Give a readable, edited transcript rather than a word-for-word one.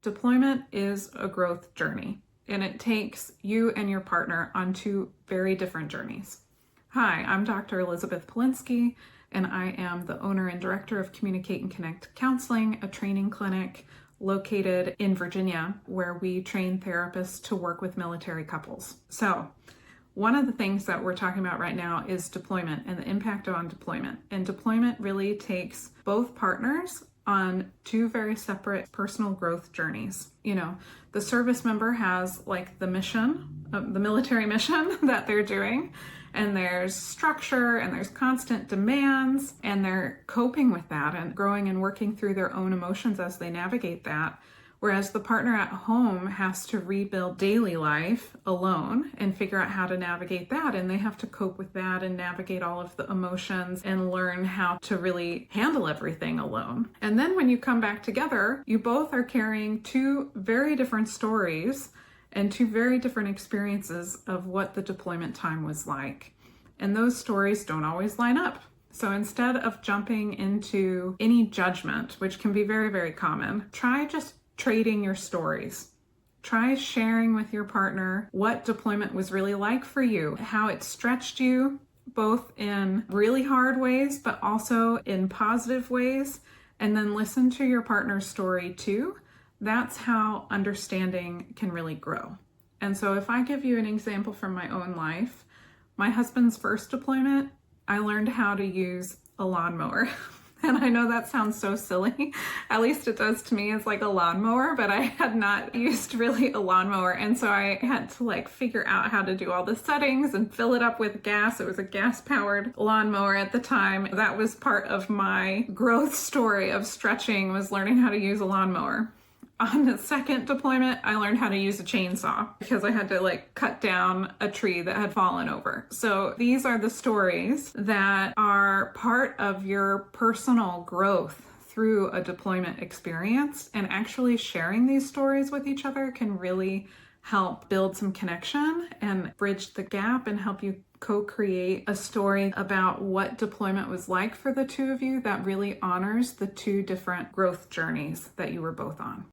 Deployment is a growth journey, and it takes you and your partner on two very different journeys. Hi, I'm Dr. Elizabeth Polinsky, and I am the owner and director of Communicate and Connect Counseling, a training clinic located in Virginia, where we train therapists to work with military couples. So, one of the things that we're talking about right now is deployment and the impact on deployment. And deployment really takes both partners on two very separate personal growth journeys. The service member has like the mission, the military mission that they're doing, and there's structure and there's constant demands, and they're coping with that and growing and working through their own emotions as they navigate that. Whereas the partner at home has to rebuild daily life alone and figure out how to navigate that. And they have to cope with that and navigate all of the emotions and learn how to really handle everything alone. And then when you come back together, you both are carrying two very different stories and two very different experiences of what the deployment time was like. And those stories don't always line up. So instead of jumping into any judgment, which can be very, very common, try just trading your stories. Try sharing with your partner what deployment was really like for you, how it stretched you, both in really hard ways, but also in positive ways, and then listen to your partner's story too. That's how understanding can really grow. And so if I give you an example from my own life, my husband's first deployment, I learned how to use a lawnmower. And I know that sounds so silly, at least it does to me. It's like a lawnmower, but I had not used really a lawnmower. And so I had to figure out how to do all the settings and fill it up with gas. It was a gas-powered lawnmower at the time. That was part of my growth story of stretching, was learning how to use a lawnmower. On the second deployment, I learned how to use a chainsaw because I had to cut down a tree that had fallen over. So these are the stories that are part of your personal growth through a deployment experience, and actually sharing these stories with each other can really help build some connection and bridge the gap and help you co-create a story about what deployment was like for the two of you that really honors the two different growth journeys that you were both on.